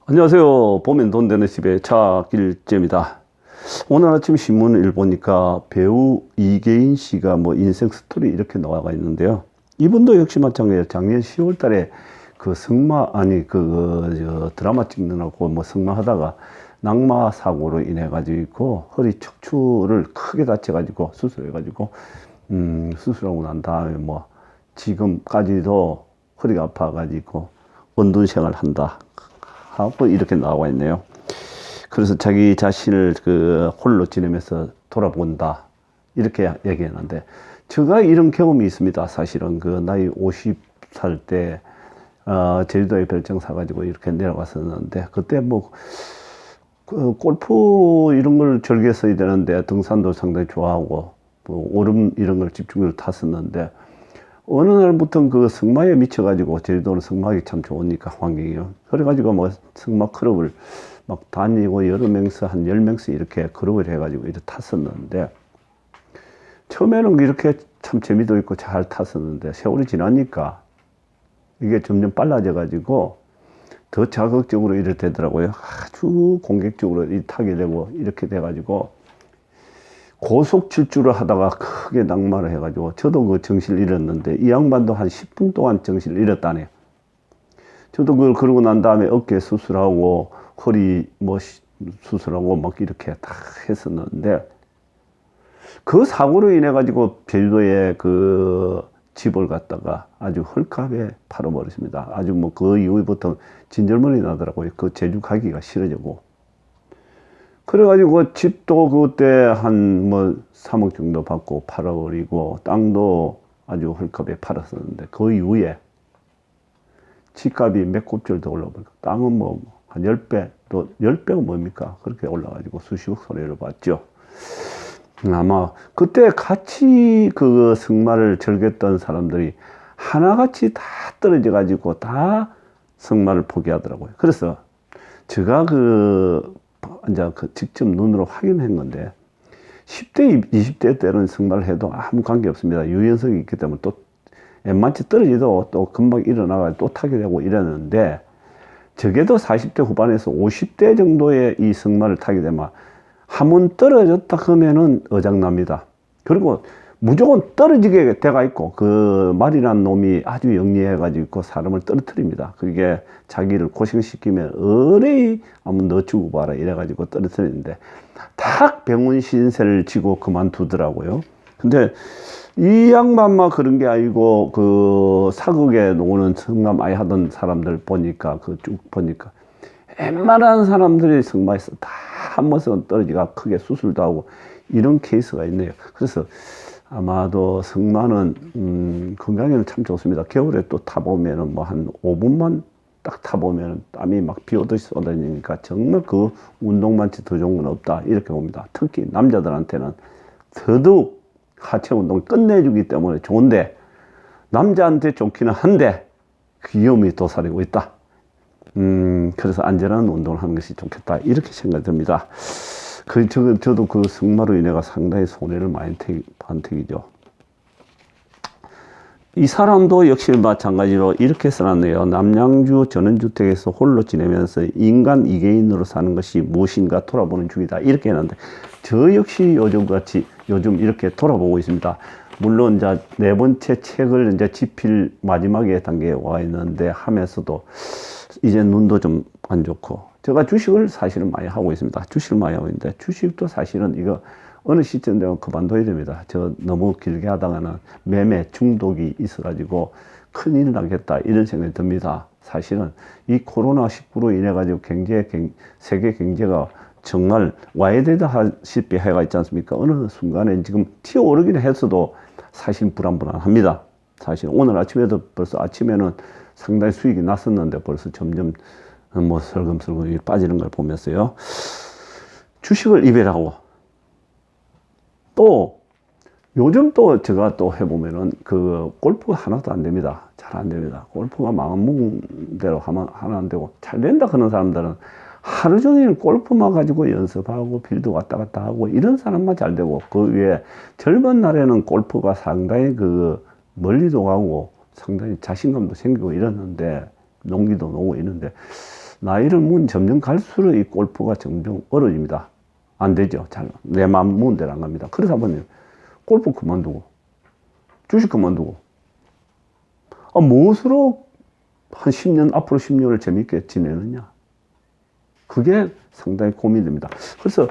안녕하세요. 봄엔 돈 되는 집의 차길재입니다. 오늘 아침 신문을 보니까 배우 이계인 씨가 뭐 인생 스토리 이렇게 나와가 있는데요. 이분도 역시 마찬가지예요. 작년 10월 달에 그 드라마 찍느라고 뭐 승마하다가 낙마 사고로 인해 가지고 허리 척추를 크게 다쳐가지고 수술해가지고 수술하고 난 다음에 뭐 지금까지도 허리가 아파가지고 은둔 생활 한다 하고 이렇게 나와 있네요. 그래서 자기 자신을 그 홀로 지내면서 돌아본다 이렇게 얘기했는데, 제가 이런 경험이 있습니다. 사실은 그 나이 50살 때 제주도에 별장 사가지고 이렇게 내려갔었는데, 그때 그 골프 이런 걸 즐겼어야 되는데 등산도 상당히 좋아하고 뭐 오름 이런 걸 집중적으로 탔었는데, 어느 날부터 그 승마에 미쳐가지고, 제주도는 승마하기 참 좋으니까 환경이요. 그래가지고 뭐 승마 클럽을 막 다니고 여러 명서 한 10명씩 이렇게 클럽을 해가지고 이렇게 탔었는데, 처음에는 이렇게 참 재미도 있고 잘 탔었는데 세월이 지나니까 이게 점점 빨라져가지고 더 자극적으로 이렇게 되더라고요. 아주 공격적으로 타게 되고 이렇게 돼가지고 고속 질주를 하다가 크게 낙마를 해가지고 저도 그 정신을 잃었는데, 이 양반도 한 10분 동안 정신을 잃었다네요. 저도 그걸 그러고 난 다음에 어깨 수술하고 허리 뭐 수술하고 막 이렇게 다 했었는데, 그 사고로 인해 가지고 제주도에 그 집을 갖다가 아주 헐값에 팔아버렸습니다. 아주 뭐 그 이후부터 진절머리 나더라고요. 그 제주 가기가 싫어지고. 그래가지고 집도 그때 한 뭐 3억 정도 받고 팔아버리고, 땅도 아주 헐값에 팔았었는데, 그 이후에 집값이 몇 곱절 더 올라버리고, 땅은 뭐 한 10배, 또 10배가 뭡니까? 그렇게 올라가지고 수십억 손해를 봤죠. 아마 그때 같이 그 승마를 즐겼던 사람들이 하나같이 다 떨어져 가지고 다 승마를 포기하더라고요. 그래서 제가 이제 직접 눈으로 확인한 건데, 10대, 20대 때는 승마를 해도 아무 관계 없습니다. 유연성이 있기 때문에 또 웬만치 떨어지도 또 금방 일어나가 또 타게 되고 이랬는데, 적게도 40대 후반에서 50대 정도의 이 승마를 타게 되면 한 번 떨어졌다 그러면은 어장납니다. 그리고 무조건 떨어지게 돼가 있고, 그 말이란 놈이 아주 영리해가지고 사람을 떨어뜨립니다. 그게 자기를 고생시키면 어레이 한번 너 주고 봐라 이래가지고 떨어뜨리는데, 딱 병원 신세를 지고 그만두더라고요. 근데 이 양반만 그런 게 아니고, 그 사극에 오는 승마 많이 하던 사람들 보니까, 그 쭉 보니까 웬만한 사람들이 승마에서 다 한 번씩은 떨어지가 크게 수술도 하고 이런 케이스가 있네요. 그래서 아마도 승마는 건강에는 참 좋습니다. 겨울에 또 타보면은 뭐 한 5분만 딱 타보면 땀이 막 비 오듯이 쏟아지니까 정말 그 운동만치 더 좋은 건 없다 이렇게 봅니다. 특히 남자들한테는 더더욱 하체 운동을 끝내주기 때문에 좋은데, 남자한테 좋기는 한데 그 위험이 도사리고 있다. 그래서 안전한 운동을 하는 것이 좋겠다 이렇게 생각이 듭니다. 저도 그 승마로 인해가 상당히 손해를 많이 본 택이죠. 이 사람도 역시 마찬가지로 이렇게 써놨네요. 남양주 전원주택에서 홀로 지내면서 인간 이계인으로 사는 것이 무엇인가 돌아보는 중이다 이렇게 해놨는데, 저 역시 요즘 이렇게 돌아보고 있습니다. 물론 이제 네 번째 책을 이제 집필 마지막에 단계에 와 있는데, 하면서도 이제 눈도 좀 안 좋고, 제가 주식을 사실은 많이 하고 있습니다. 주식을 많이 하고 있는데, 주식도 사실은 이거 어느 시점 되면 그만둬야 됩니다. 저 너무 길게 하다가는 매매 중독이 있어가지고 큰일 나겠다 이런 생각이 듭니다. 사실은 이 코로나19로 인해 가지고 세계 경제가 정말 와야 되다 하시피 해가 있지 않습니까? 어느 순간에 지금 튀어오르긴 했어도 사실 불안합니다. 사실 오늘 아침에도 벌써 아침에는 상당히 수익이 났었는데 벌써 점점 뭐 설금설금 빠지는 걸 보면서요, 주식을 이별하고, 또 요즘 또 제가 또 해보면은 그 골프가 하나도 안 됩니다. 잘 안 됩니다. 골프가 마음 대로 하면 하나 안 되고, 잘 된다 그런 사람들은 하루 종일 골프만 가지고 연습하고 필드 왔다 갔다 하고 이런 사람만 잘 되고, 그 위에 젊은 날에는 골프가 상당히 그 멀리도 가고 상당히 자신감도 생기고 이러는데, 농기도 오고 이러는데, 나이를 먹은 점점 갈수록 이 골프가 점점 어려집니다. 안 되죠. 잘. 내 마음 먹은 대로 안 갑니다. 그러다 보니 골프 그만두고, 주식 그만두고, 무엇으로 한 10년, 앞으로 10년을 재밌게 지내느냐. 그게 상당히 고민됩니다. 그래서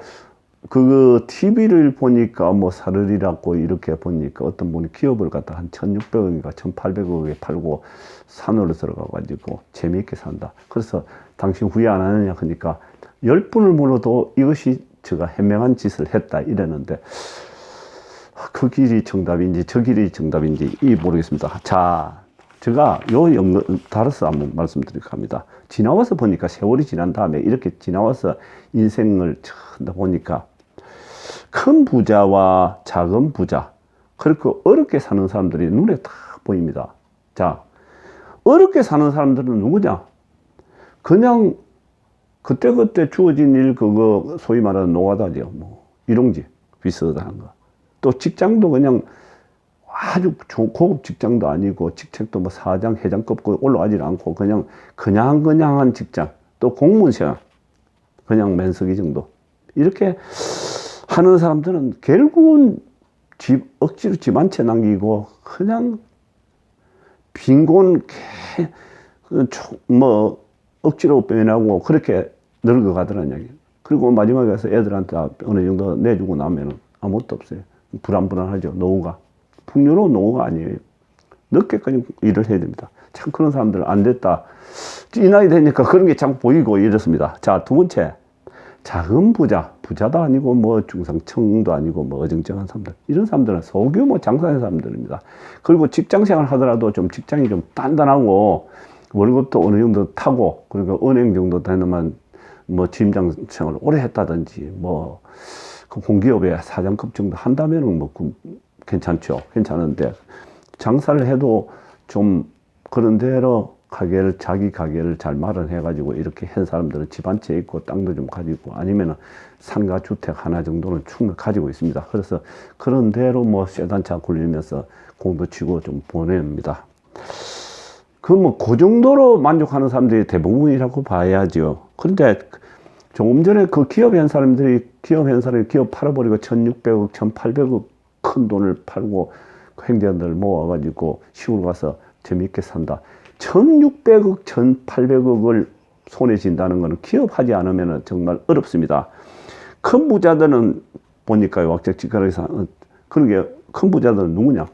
그 TV를 보니까 뭐 사르리라고 이렇게 보니까 어떤 분이 기업을 갖다 한 1600억인가 1800억에 팔고 산으로 들어가 가지고 재미있게 산다. 그래서 당신 후회 안 하느냐 하니까 10분을 물어도 이것이 제가 현명한 짓을 했다 이랬는데 그 길이 정답인지 저 길이 정답인지 모르겠습니다. 자, 제가 요 연극 달아서 한번 말씀드릴까 합니다. 지나와서 보니까 세월이 지난 다음에 이렇게 지나와서 인생을 보니까 큰 부자와 작은 부자, 그렇게 어렵게 사는 사람들이 눈에 다 보입니다. 자, 어렵게 사는 사람들은 누구냐? 그냥 그때그때 주어진 일, 그거 소위 말하는 노가다죠. 뭐 일용직 비슷한 거. 또 직장도 그냥 아주 고급 직장도 아니고 직책도 뭐 사장, 회장급 올라가지 않고 그냥 한 직장. 또 공무원 시험 그냥 면석이 정도. 이렇게 하는 사람들은 결국은 억지로 집 한 채 남기고 그냥 빈곤 뭐 억지로 빼내고 그렇게 늙어가더라는 얘기. 그리고 마지막에 가서 애들한테 어느 정도 내주고 나면은 아무것도 없어요. 불안불안하죠. 노후가. 풍요로운 노후가 아니에요. 늦게까지 일을 해야 됩니다. 참 그런 사람들은 안 됐다. 이 나이 되니까 그런 게 참 보이고 이렇습니다. 자, 두 번째. 작은 부자도 아니고 뭐 중상층도 아니고 뭐 어정쩡한 사람들. 이런 사람들은 소규모 장사하는 사람들입니다. 그리고 직장 생활 하더라도 좀 직장이 좀 단단하고 월급도 어느 정도 타고 그리고 은행 정도 되면 뭐 팀장 생활을 오래 했다든지 뭐 그 공기업에 사장급 정도 한다면은 뭐 괜찮죠. 괜찮은데 장사를 해도 좀 그런 대로 자기 가게를 잘 마련해가지고 이렇게 한 사람들은 집 한 채 있고 땅도 좀 가지고 아니면은 상가 주택 하나 정도는 충분히 가지고 있습니다. 그래서 그런 대로 뭐 쇠단차 굴리면서 공도 치고 좀 보냅니다. 그 정도로 만족하는 사람들이 대부분이라고 봐야죠. 그런데 조금 전에 그 기업 사람들이 기업 팔아버리고 1600억, 1800억 큰 돈을 팔고 행자들 모아가지고 시골 가서 재미있게 산다. 1600억, 1800억을 손에 쥔다는 것은 기업하지 않으면 정말 어렵습니다. 큰 부자들은 보니까요, 왁짝지껄하게 그러게 큰 부자들은 누구냐?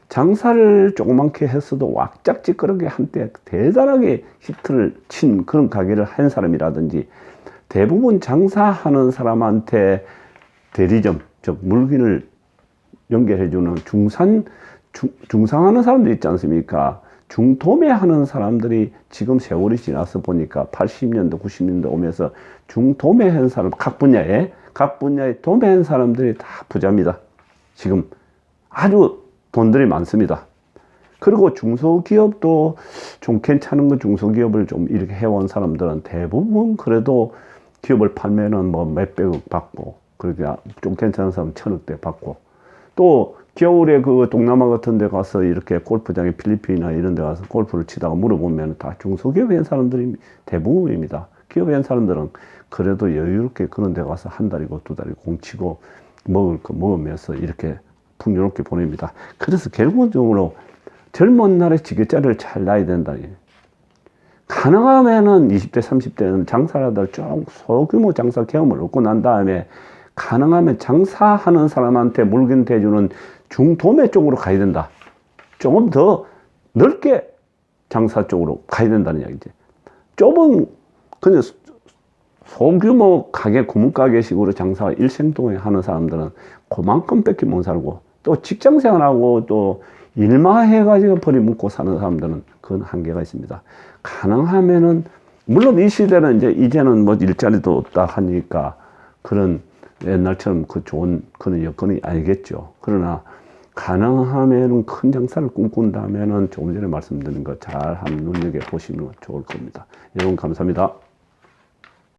장사를 조그맣게 했어도 왁짝지껄하게 한때 대단하게 히트를 친 그런 가게를 한 사람이라든지 대부분 장사하는 사람한테 대리점, 즉 물건을 연결해주는 중상하는 사람들 있지 않습니까? 중도매하는 사람들이 지금 세월이 지나서 보니까 80년대, 90년대 오면서 중도매한 사람, 각 분야에 도매한 사람들이 다 부자입니다. 지금 아주 돈들이 많습니다. 그리고 중소기업도 좀 괜찮은 거 중소기업을 좀 이렇게 해온 사람들은 대부분 그래도 기업을 팔면은 뭐 몇백억 받고, 그러니까 좀 괜찮은 사람 1000억대 받고, 또 겨울에 그 동남아 같은 데 가서 이렇게 골프장에 필리핀이나 이런 데 가서 골프를 치다가 물어보면 다 중소기업에 한 사람들이 대부분입니다. 기업에 한 사람들은 그래도 여유롭게 그런 데 가서 한 달이고 두 달이고 공치고 먹을 거 먹으면서 이렇게 풍요롭게 보냅니다. 그래서 결국적으로 젊은 날에 지게짜리를 잘 놔야 된다. 가능하면은 20대, 30대는 장사를 하다가 좀 소규모 장사 경험을 얻고 난 다음에 가능하면 장사하는 사람한테 물건 대주는 중도매 쪽으로 가야 된다. 조금 더 넓게 장사 쪽으로 가야 된다는 이야기지. 좁은 그냥 소규모 가게, 구멍가게식으로 장사 일생동에 하는 사람들은 그만큼밖에 못 살고, 또 직장 생활하고 또 일만 해가지고 벌이 묻고 사는 사람들은 그건 한계가 있습니다. 가능하면은, 물론 이 시대는 이제는 뭐 일자리도 없다 하니까 그런 옛날처럼 그 좋은 그런 여건이 아니겠죠. 그러나 가능하면은 큰 장사를 꿈꾼다면은 조금 전에 말씀드린 거 잘 한번 눈여겨 보시면 좋을 겁니다. 여러분 감사합니다.